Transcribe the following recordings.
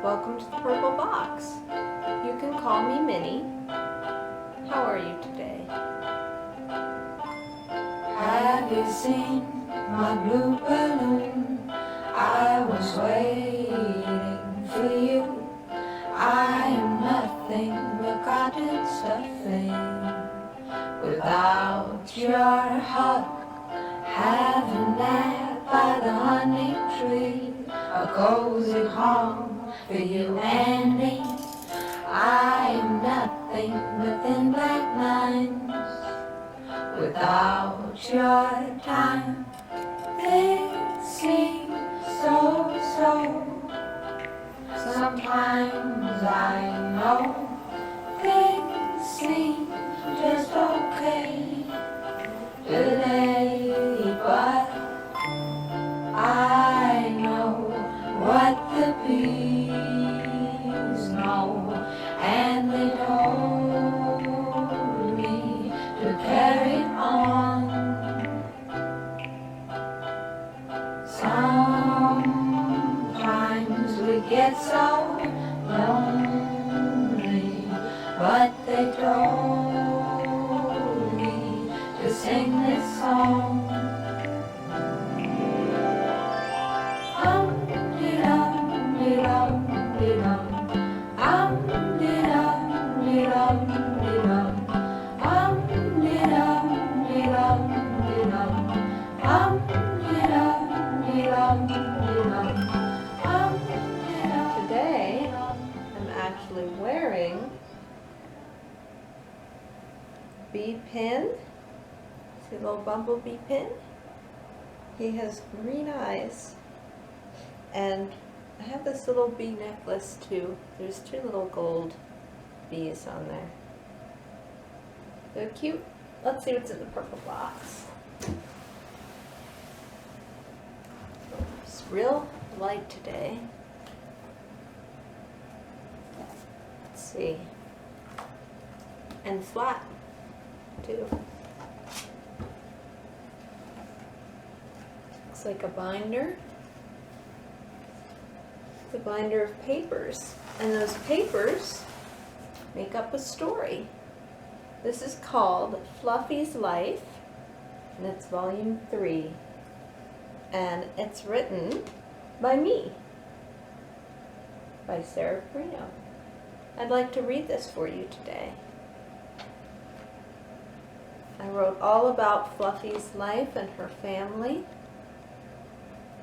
Welcome to the Purple Box. You can call me Minnie. How are you today? Have you seen my blue balloon? I was waiting for you. I am nothing but cotton stuffing. Without your hug, have a nap by the honey tree, a cozy home for you and me. I am nothing but thin black lines. Without your time, things seem so slow. Sometimes I know things seem just okay today, but I know what the bees know, and they told me to carry on. Sometimes we get so lonely, but they told me to sing this song. Dum-de-dum-de-dum-de-dum. Dum-de-dum-de-dum-de-dum. Dum-de-dum-de-dum-de-dum. Today, I'm actually wearing bee pin. See the little bumblebee pin? He has green eyes. And I have this little bee necklace too. There's two little gold bees on there. They're cute. Let's see what's in the purple box. It's real light today. Let's see. And flat too. Looks like a binder. It's a binder of papers. And those papers make up a story. This is called Fluffy's Life, and it's volume 3. And it's written by me, by Sarah Perino. I'd like to read this for you today. I wrote all about Fluffy's life and her family.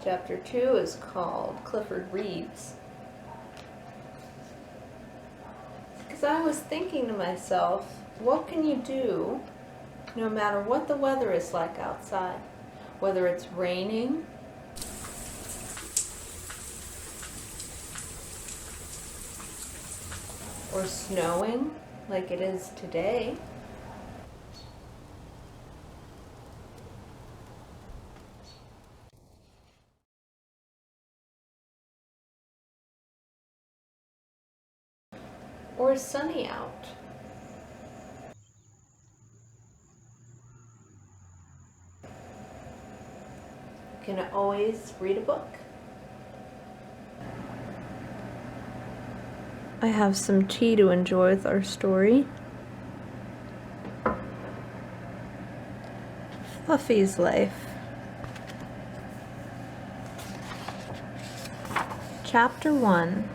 Chapter 2 is called Clifford Reads. Because I was thinking to myself, what can you do no matter what the weather is like outside? Whether it's raining, or snowing like it is today. Or sunny out. You can always read a book. I have some tea to enjoy with our story. Fluffy's life. Chapter 1.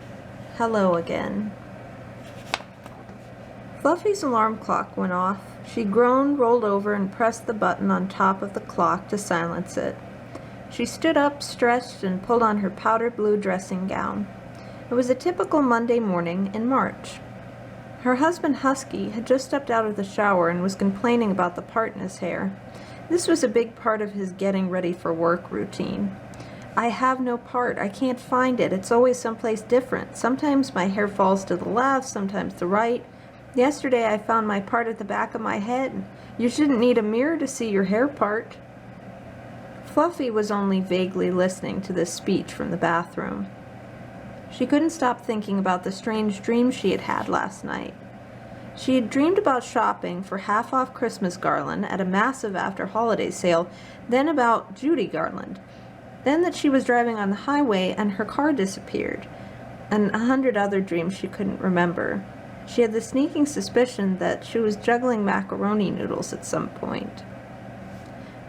Hello again. Fluffy's alarm clock went off. She groaned, rolled over, and pressed the button on top of the clock to silence it. She stood up, stretched, and pulled on her powder blue dressing gown. It was a typical Monday morning in March. Her husband, Husky, had just stepped out of the shower and was complaining about the part in his hair. This was a big part of his getting ready for work routine. I have no part. I can't find it. It's always someplace different. Sometimes my hair falls to the left, sometimes the right. Yesterday I found my part at the back of my head. You shouldn't need a mirror to see your hair part. Fluffy was only vaguely listening to this speech from the bathroom. She couldn't stop thinking about the strange dream she had had last night. She had dreamed about shopping for half-off Christmas garland at a massive after-holiday sale, then about Judy Garland, then that she was driving on the highway and her car disappeared, and 100 other dreams she couldn't remember. She had the sneaking suspicion that she was juggling macaroni noodles at some point.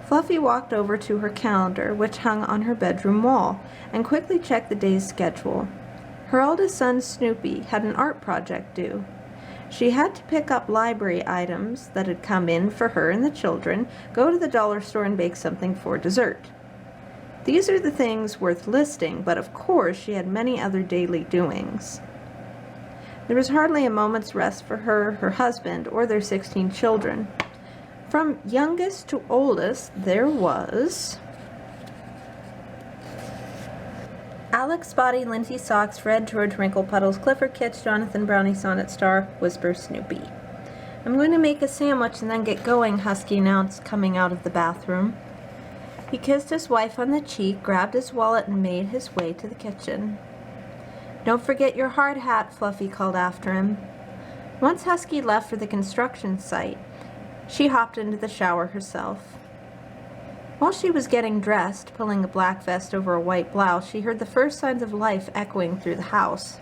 Fluffy walked over to her calendar, which hung on her bedroom wall, and quickly checked the day's schedule. Her oldest son, Snoopy, had an art project due. She had to pick up library items that had come in for her and the children, go to the dollar store and bake something for dessert. These are the things worth listing, but of course she had many other daily doings. There was hardly a moment's rest for her, her husband, or their 16 children. From youngest to oldest, there was Alex, Spotty, Lindsay, Socks, Fred, George, Wrinkle, Puddles, Clifford, Kitch, Jonathan, Brownie, Sonnet, Star, Whisper, Snoopy. I'm going to make a sandwich and then get going, Husky announced, coming out of the bathroom. He kissed his wife on the cheek, grabbed his wallet, and made his way to the kitchen. Don't forget your hard hat, Fluffy called after him. Once Husky left for the construction site, she hopped into the shower herself. While she was getting dressed, pulling a black vest over a white blouse, she heard the first signs of life echoing through the house.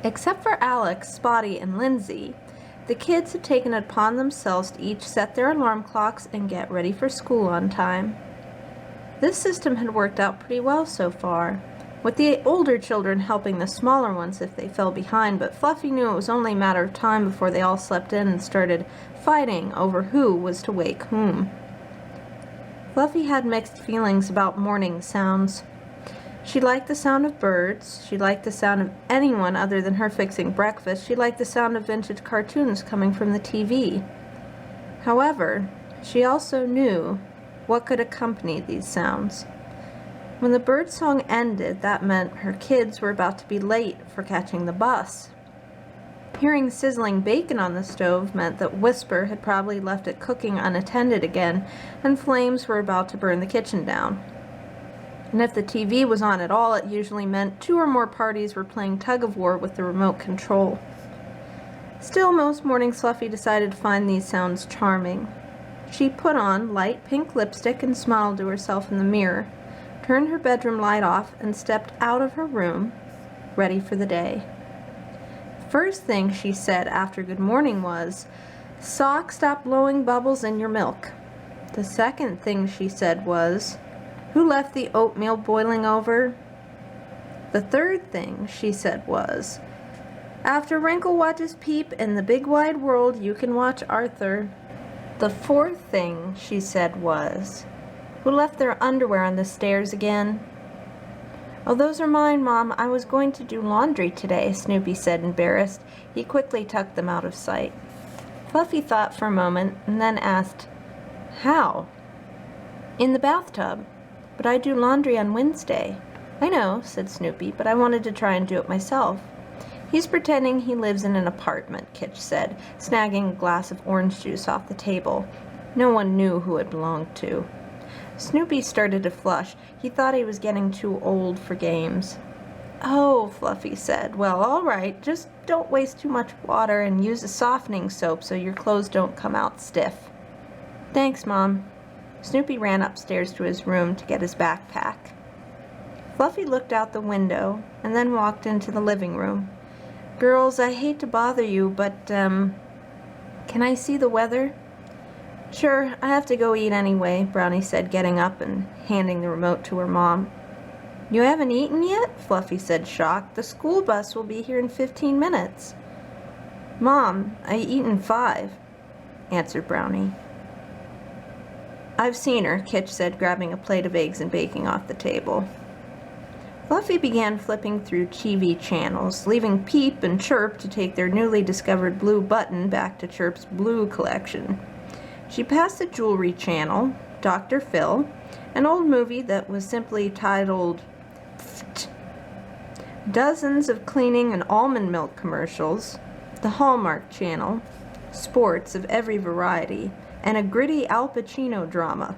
Except for Alex, Spotty, and Lindsay, the kids had taken it upon themselves to each set their alarm clocks and get ready for school on time. This system had worked out pretty well so far, with the older children helping the smaller ones if they fell behind, but Fluffy knew it was only a matter of time before they all slept in and started fighting over who was to wake whom. Fluffy had mixed feelings about morning sounds. She liked the sound of birds, she liked the sound of anyone other than her fixing breakfast, she liked the sound of vintage cartoons coming from the TV. However, she also knew what could accompany these sounds. When the bird song ended, that meant her kids were about to be late for catching the bus. Hearing sizzling bacon on the stove meant that Whisper had probably left it cooking unattended again, and flames were about to burn the kitchen down. And if the TV was on at all, it usually meant 2 or more parties were playing tug-of-war with the remote control. Still, most mornings Fluffy decided to find these sounds charming. She put on light pink lipstick and smiled to herself in the mirror, turned her bedroom light off, and stepped out of her room, ready for the day. First thing she said after good morning was, "Sock, stop blowing bubbles in your milk." The second thing she said was, "Who left the oatmeal boiling over?" The third thing she said was, "After Wrinkle watches Peep in the big wide world, you can watch Arthur." The fourth thing she said was, "Who left their underwear on the stairs again?" "Oh, those are mine, Mom. I was going to do laundry today," Snoopy said, embarrassed. He quickly tucked them out of sight. Fluffy thought for a moment and then asked, "How?" "In the bathtub. But I do laundry on Wednesday." "I know," said Snoopy, "but I wanted to try and do it myself." "He's pretending he lives in an apartment," Kitch said, snagging a glass of orange juice off the table. No one knew who it belonged to. Snoopy started to flush. He thought he was getting too old for games. "Oh," Fluffy said. "Well, all right. Just don't waste too much water and use a softening soap so your clothes don't come out stiff." "Thanks, Mom." Snoopy ran upstairs to his room to get his backpack. Fluffy looked out the window and then walked into the living room. "Girls, I hate to bother you, but, can I see the weather?" "Sure, I have to go eat anyway," Brownie said, getting up and handing the remote to her mom. "You haven't eaten yet?" Fluffy said, shocked. "The school bus will be here in 15 minutes. "Mom, I eat in 5, answered Brownie. "I've seen her," Kitch said, grabbing a plate of eggs and bacon off the table. Fluffy began flipping through TV channels, leaving Peep and Chirp to take their newly discovered blue button back to Chirp's blue collection. She passed the jewelry channel, Dr. Phil, an old movie that was simply titled Pfft, dozens of cleaning and almond milk commercials, the Hallmark Channel, sports of every variety, and a gritty Al Pacino drama.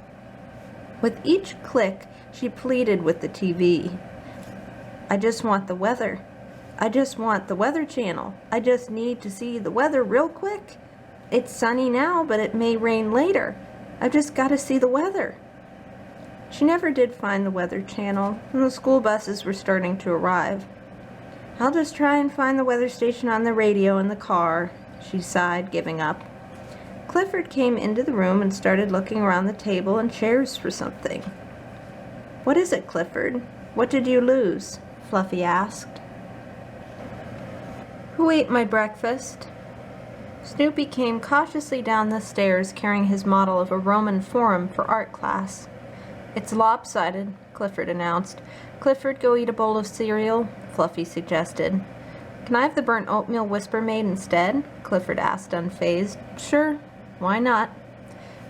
With each click, she pleaded with the TV. "I just want the weather. I just want the Weather Channel. I just need to see the weather real quick. It's sunny now, but it may rain later. I've just got to see the weather." She never did find the Weather Channel, and the school buses were starting to arrive. I'll just try and find the weather station on the radio in the car, she sighed, giving up. Clifford came into the room and started looking around the table and chairs for something. What is it, Clifford? What did you lose? Fluffy asked. Who ate my breakfast? Snoopy came cautiously down the stairs carrying his model of a Roman forum for art class. It's lopsided, Clifford announced. Clifford, go eat a bowl of cereal, Fluffy suggested. Can I have the burnt oatmeal Whisper made instead? Clifford asked, unfazed. Sure, why not?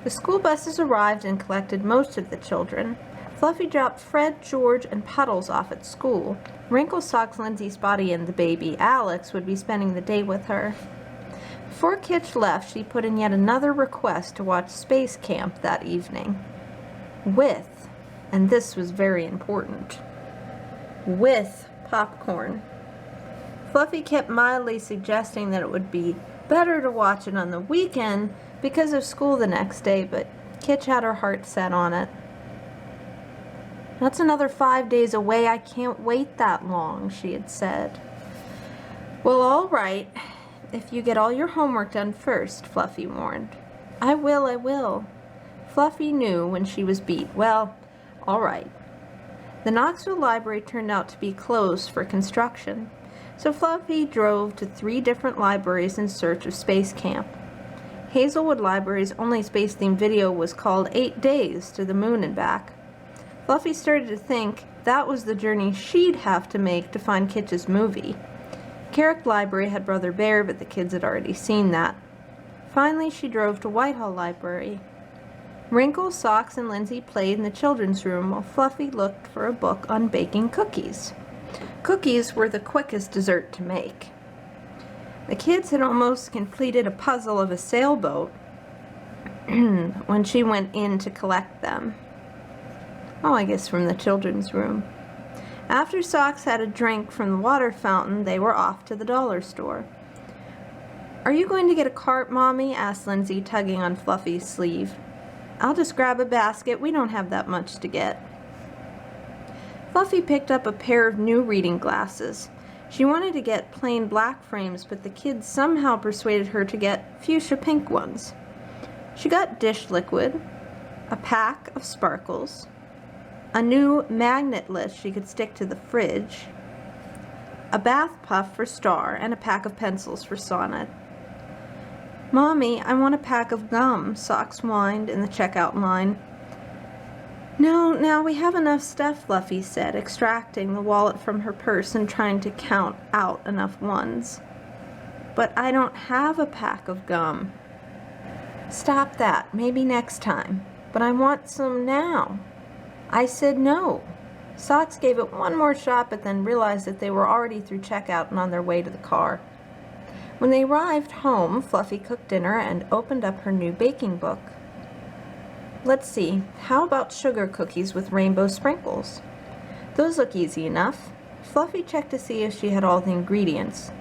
The school buses arrived and collected most of the children. Fluffy dropped Fred, George, and Puddles off at school. Wrinkle Socks, Lindsay, Spotty, and the baby, Alex, would be spending the day with her. Before Kitch left, she put in yet another request to watch Space Camp that evening. With, and this was very important, with popcorn. Fluffy kept mildly suggesting that it would be better to watch it on the weekend because of school the next day, but Kitch had her heart set on it. That's another 5 days away. I can't wait that long, she had said. Well, all right. If you get all your homework done first, Fluffy warned. I will. Fluffy knew when she was beat. Well, all right. The Knoxville Library turned out to be closed for construction, so Fluffy drove to 3 different libraries in search of Space Camp. Hazelwood Library's only space-themed video was called 8 Days to the Moon and Back. Fluffy started to think that was the journey she'd have to make to find Kitch's movie. Carrick Library had Brother Bear, but the kids had already seen that. Finally, she drove to Whitehall Library. Wrinkle, Socks, and Lindsay played in the children's room while Fluffy looked for a book on baking cookies. Cookies were the quickest dessert to make. The kids had almost completed a puzzle of a sailboat when she went in to collect them. Oh, I guess from the children's room. After Socks had a drink from the water fountain, they were off to the dollar store. Are you going to get a cart, Mommy? Asked Lindsay, tugging on Fluffy's sleeve. I'll just grab a basket. We don't have that much to get. Fluffy picked up a pair of new reading glasses. She wanted to get plain black frames, but the kids somehow persuaded her to get fuchsia pink ones. She got dish liquid, a pack of sparkles, a new magnet list she could stick to the fridge, a bath puff for Star, and a pack of pencils for Sonnet. Mommy, I want a pack of gum, Socks whined in the checkout line. No, now we have enough stuff, Fluffy said, extracting the wallet from her purse and trying to count out enough ones. But I don't have a pack of gum. Stop that, maybe next time. But I want some now. I said no. Socks gave it one more shot, but then realized that they were already through checkout and on their way to the car. When they arrived home, Fluffy cooked dinner and opened up her new baking book. Let's see, how about sugar cookies with rainbow sprinkles? Those look easy enough. Fluffy checked to see if she had all the ingredients.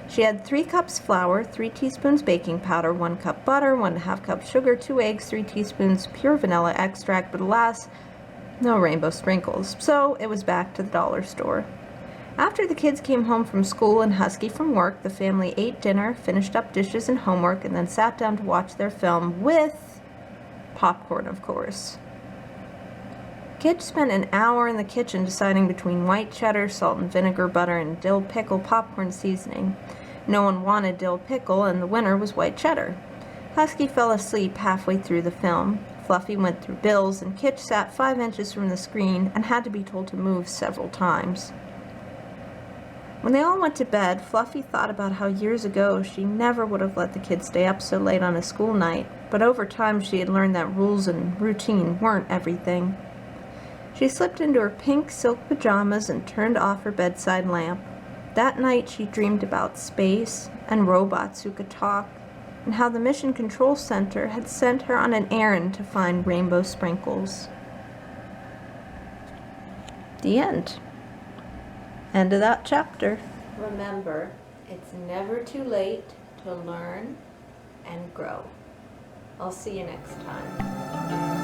She had 3 cups flour, 3 teaspoons baking powder, 1 cup butter, 1½ cup sugar, 2 eggs, 3 teaspoons pure vanilla extract, but alas, no rainbow sprinkles, so it was back to the dollar store. After the kids came home from school and Husky from work, the family ate dinner, finished up dishes and homework, and then sat down to watch their film with popcorn, of course. Kitch spent an hour in the kitchen deciding between white cheddar, salt and vinegar, butter, and dill pickle popcorn seasoning. No one wanted dill pickle, and the winner was white cheddar. Husky fell asleep halfway through the film. Fluffy went through bills, and Kitch sat 5 inches from the screen and had to be told to move several times. When they all went to bed, Fluffy thought about how years ago she never would have let the kids stay up so late on a school night, but over time she had learned that rules and routine weren't everything. She slipped into her pink silk pajamas and turned off her bedside lamp. That night she dreamed about space and robots who could talk, and how the Mission Control Center had sent her on an errand to find rainbow sprinkles. The end. End of that chapter. Remember, it's never too late to learn and grow. I'll see you next time.